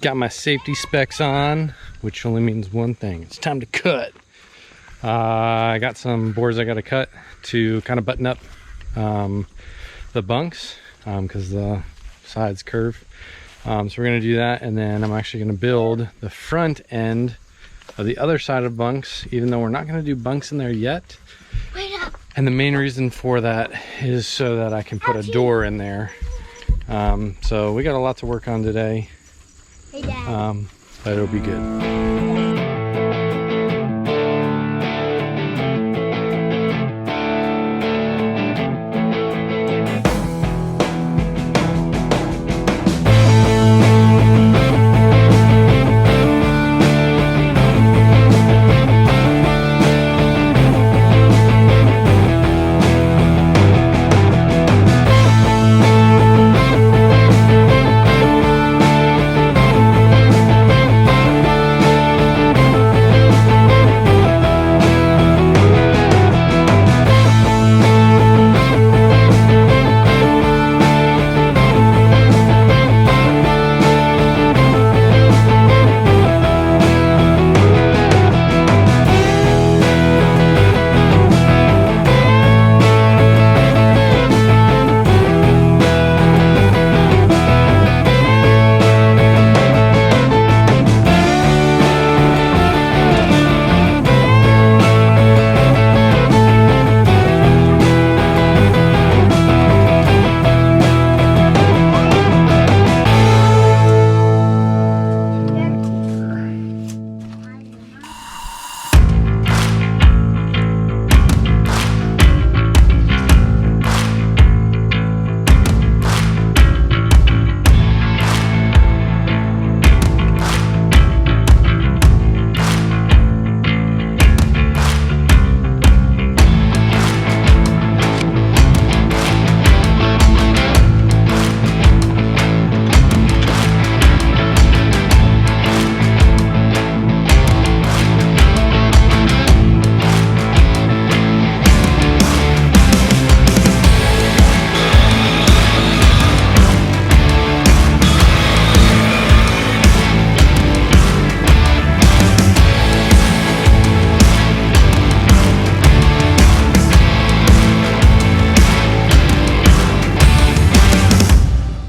Got my safety specs on, which only means one thing. It's time to cut. I got some boards I got to cut to kind of button up the bunks because the sides curve. So we're going to do that, and then I'm actually going to build the front end of the other side of bunks, even though we're not going to do bunks in there yet. Wait up. And the main reason for that is so that I can put a door in there. So we got a lot to work on today. Hey, Dad. But it'll be good.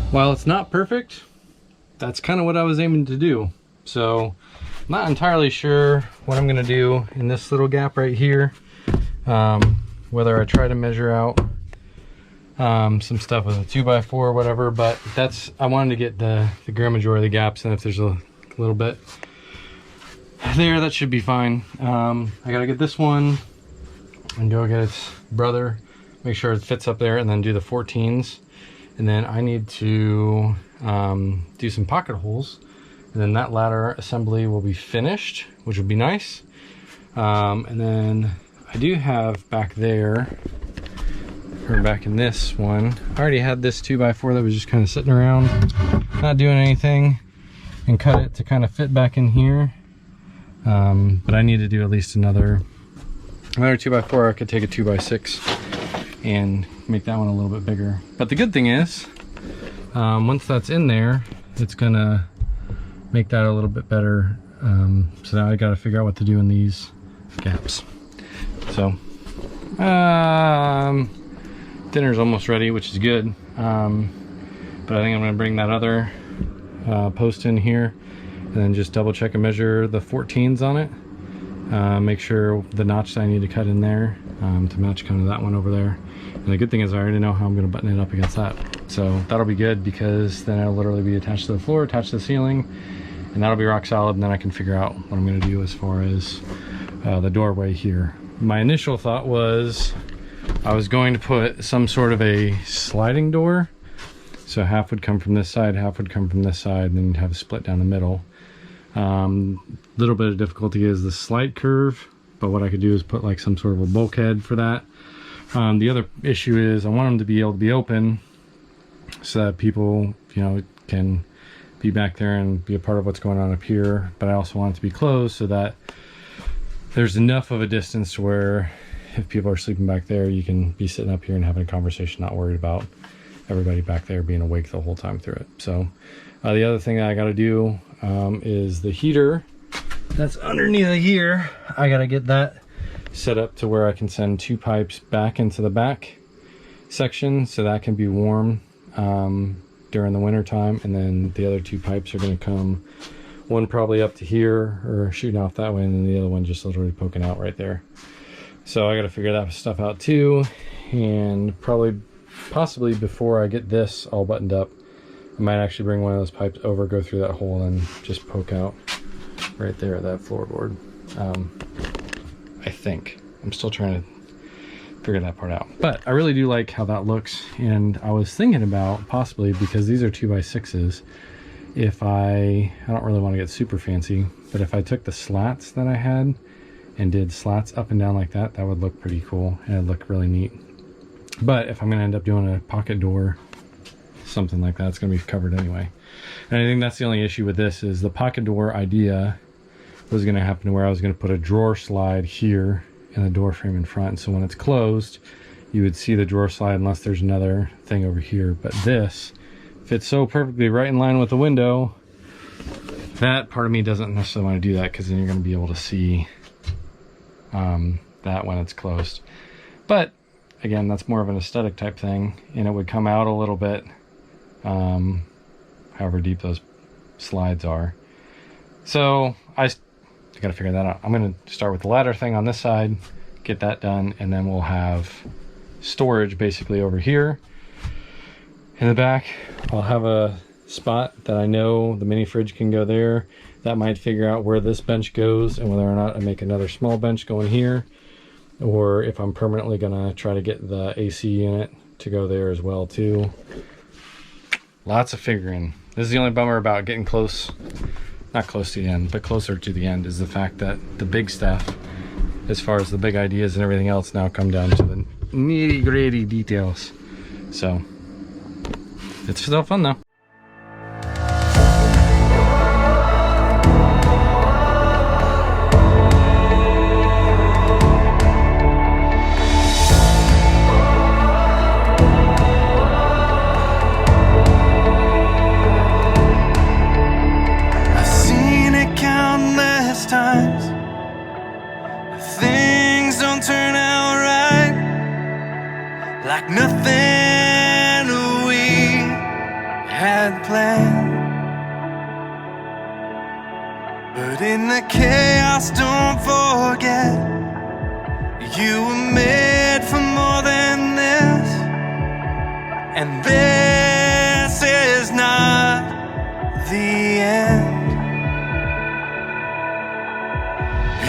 While it's not perfect, that's kind of what I was aiming to do. So I'm not entirely sure what I'm gonna do in this little gap right here. Whether I try to measure out some stuff with a 2x4 or whatever, but I wanted to get the grand majority of the gaps, and if there's a little bit there, that should be fine. I gotta get this one and go get its brother, make sure it fits up there, and then do the 14s. And then I need to do some pocket holes, and then that ladder assembly will be finished, which will be nice. And then I do have back there, or back in this one, I already had this 2x4 that was just kind of sitting around, not doing anything, and cut it to kind of fit back in here. But I need to do at least another 2x4. I could take a 2x6 and make that one a little bit bigger. But the good thing is, once that's in there, it's gonna make that a little bit better. So now I gotta figure out what to do in these gaps. So dinner's almost ready, which is good. But I think I'm gonna bring that other post in here and then just double check and measure the 14s on it. Make sure the notch that I need to cut in there to match kind of that one over there. And the good thing is I already know how I'm going to button it up against that. So that'll be good, because then it'll literally be attached to the floor, attached to the ceiling, and that'll be rock solid. And then I can figure out what I'm going to do as far as the doorway here. My initial thought was I was going to put some sort of a sliding door. So half would come from this side, half would come from this side, and then you'd have a split down the middle. Little bit of difficulty is the slight curve, but what I could do is put like some sort of a bulkhead for that. The other issue is I want them to be able to be open so that people, you know, can be back there and be a part of what's going on up here, but I also want it to be closed so that there's enough of a distance to where if people are sleeping back there, you can be sitting up here and having a conversation, not worried about everybody back there being awake the whole time through it. So The other thing that I got to do is the heater that's underneath here. I got to get that set up to where I can send 2 pipes back into the back section so that can be warm during the winter time, and then the other 2 pipes are going to come, one probably up to here or shooting off that way, and then the other one just literally poking out right there. So I got to figure that stuff out too, and possibly before I get this all buttoned up, I might actually bring one of those pipes over, go through that hole, and just poke out right there at that floorboard. I think. I'm still trying to figure that part out. But I really do like how that looks, and I was thinking about possibly, because these are 2x6s, if I don't really want to get super fancy, but if I took the slats that I had and did slats up and down like that, that would look pretty cool and it'd look really neat. But if I'm going to end up doing a pocket door, something like that, it's going to be covered anyway. And I think that's the only issue with this, is the pocket door idea was going to happen where I was going to put a drawer slide here and a door frame in front, so when it's closed you would see the drawer slide unless there's another thing over here. But this fits so perfectly right in line with the window that part of me doesn't necessarily want to do that, because then you're going to be able to see that when it's closed. But again, that's more of an aesthetic type thing, and it would come out a little bit however deep those slides are. So I gotta figure that out. I'm gonna start with the ladder thing on this side, get that done, and then we'll have storage basically over here in the back. I'll have a spot that I know the mini fridge can go there. That might figure out where this bench goes and whether or not I make another small bench going here, or if I'm permanently gonna try to get the AC unit to go there as well too. Lots of figuring. This is the only bummer about getting close, not close to the end, but closer to the end, is the fact that the big stuff, as far as the big ideas and everything else, now come down to the nitty gritty details. So it's still fun though. Like nothing we had planned, but in the chaos, don't forget, you were made for more than this, and this is not the end.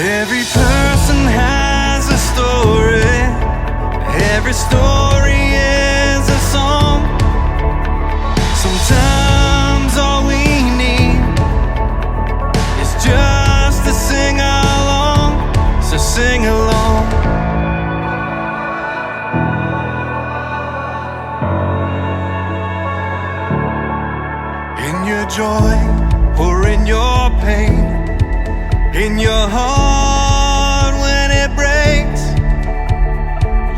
Every person has a story. Every story is a song. Sometimes all we need is just to sing along. So sing along. In your joy or in your pain, in your heart when it breaks,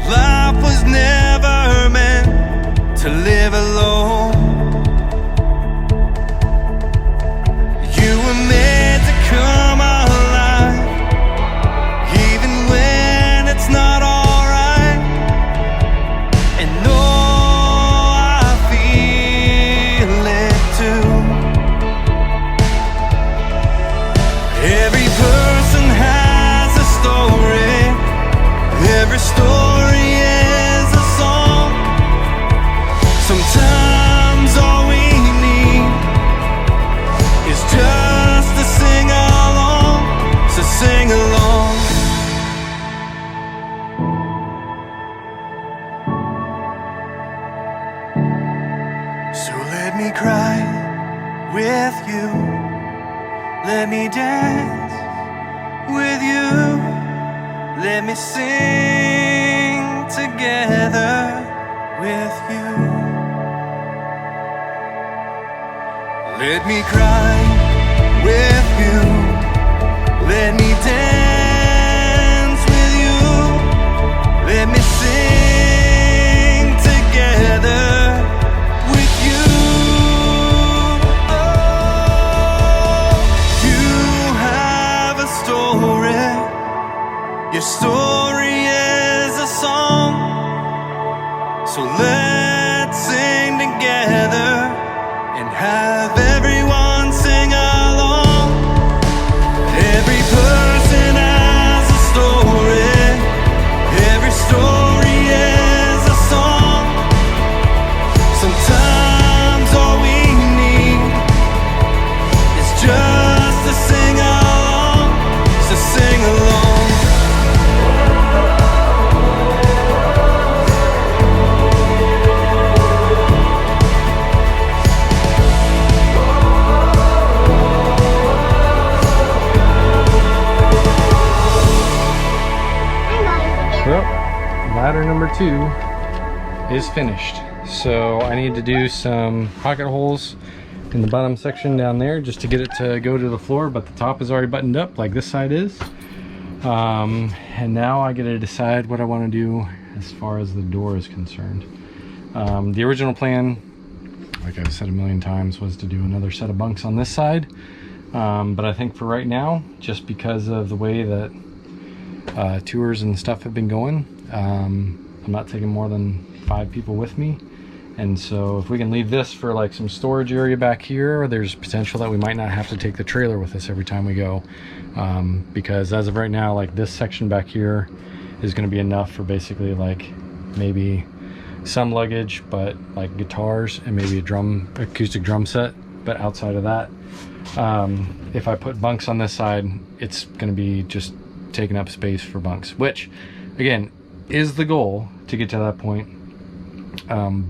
life was never meant to live alone. You were made to come alive, even when it's not alright. And oh, I feel it too. Every person has a story. Every story is a song. Sometimes all we need is just to sing along. So sing along. So let me cry with you. Let me dance with you. Let me sing together with you. Let me cry with you. Let me dance with you. Let me sing together with you. Oh. have everyone sing along. Every person has a story. Every story is a song. Sometimes all we need is just to sing along. So sing along. Well, ladder number 2 is finished. So I need to do some pocket holes in the bottom section down there just to get it to go to the floor, but the top is already buttoned up like this side is. And now I get to decide what I want to do as far as the door is concerned. The original plan, like I've said a million times, was to do another set of bunks on this side. But I think for right now, just because of the way that tours and stuff have been going, I'm not taking more than 5 people with me, and so if we can leave this for like some storage area back here, there's potential that we might not have to take the trailer with us every time we go, because as of right now, like this section back here is going to be enough for basically like maybe some luggage, but like guitars and maybe a acoustic drum set. But outside of that, if I put bunks on this side, it's going to be just taking up space for bunks, which again is the goal to get to that point.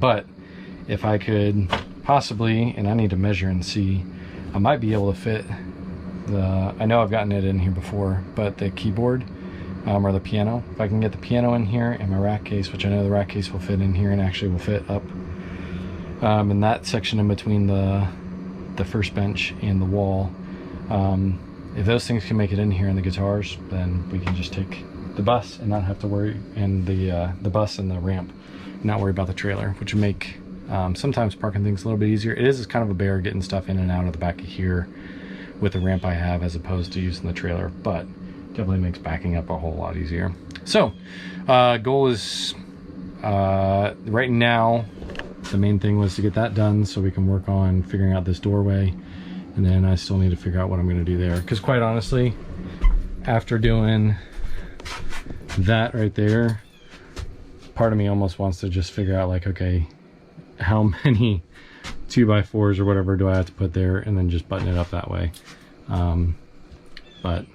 But if I could possibly, and I need to measure and see, I might be able to fit I know I've gotten it in here before, but the keyboard or the piano, if I can get the piano in here and my rack case, which I know the rack case will fit in here and actually will fit up in that section in between the first bench and the wall. If those things can make it in here and the guitars, then we can just take the bus and not have to worry, and the bus and the ramp, not worry about the trailer, which would make sometimes parking things a little bit easier. It is kind of a bear getting stuff in and out of the back of here with the ramp I have as opposed to using the trailer, but definitely makes backing up a whole lot easier. So goal is right now, the main thing was to get that done so we can work on figuring out this doorway, and then I still need to figure out what I'm going to do there, because quite honestly, after doing that right there, part of me almost wants to just figure out like, okay, how many 2x4s or whatever do I have to put there, and then just button it up that way. But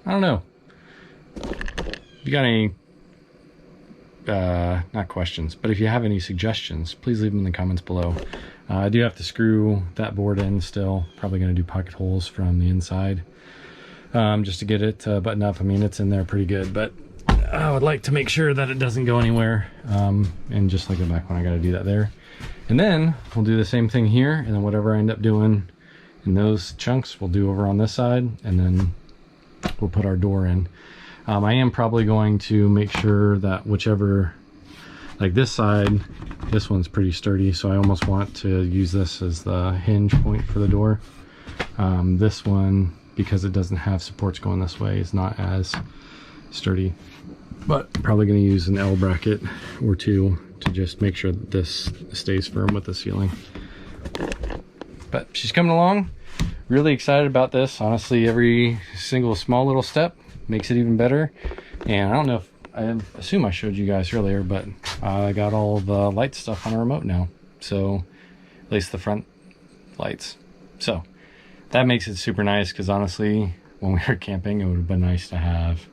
I don't know. If you got any not questions, but if you have any suggestions, please leave them in the comments below. I do have to screw that board in still. Probably going to do pocket holes from the inside, just to get it buttoned up. I mean, it's in there pretty good, but I would like to make sure that it doesn't go anywhere. And just like the back one, I got to do that there. And then we'll do the same thing here, and then whatever I end up doing in those chunks, we'll do over on this side, and then we'll put our door in. I am probably going to make sure that whichever, like this side, this one's pretty sturdy, so I almost want to use this as the hinge point for the door. This one, because it doesn't have supports going this way, is not as sturdy, but probably going to use an L bracket or two to just make sure that this stays firm with the ceiling. But she's coming along. Really excited about this. Honestly, every single small little step makes it even better. And I don't know if, I assume I showed you guys earlier, but I got all the light stuff on a remote now. So at least the front lights. So that makes it super nice, because honestly, when we were camping, it would have been nice to have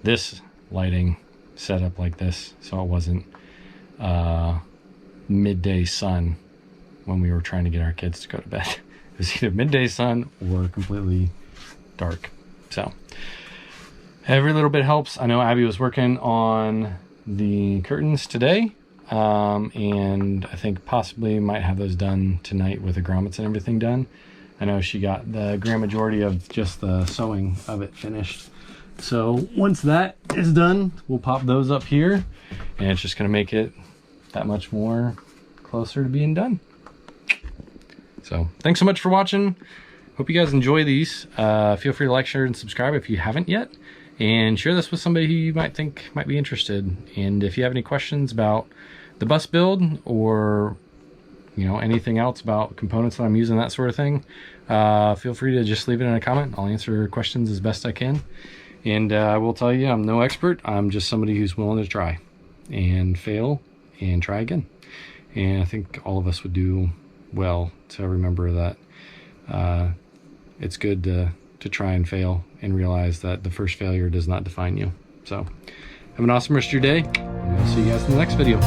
this lighting set up like this, so it wasn't midday sun when we were trying to get our kids to go to bed. It was either midday sun or completely dark. So every little bit helps. I know Abby was working on the curtains today, and I think possibly might have those done tonight with the grommets and everything done. I know she got the grand majority of just the sewing of it finished. So once that is done, we'll pop those up here, and it's just going to make it that much more closer to being done. So thanks so much for watching. Hope you guys enjoy these. Feel free to like, share, and subscribe if you haven't yet, and share this with somebody who you might think might be interested. And if you have any questions about the bus build or you know, anything else about components that I'm using, that sort of thing, feel free to just leave it in a comment. I'll answer questions as best I can. And I will tell you, I'm no expert. I'm just somebody who's willing to try and fail and try again. And I think all of us would do well to remember that it's good to try and fail and realize that the first failure does not define you. So have an awesome rest of your day, and I'll see you guys in the next video.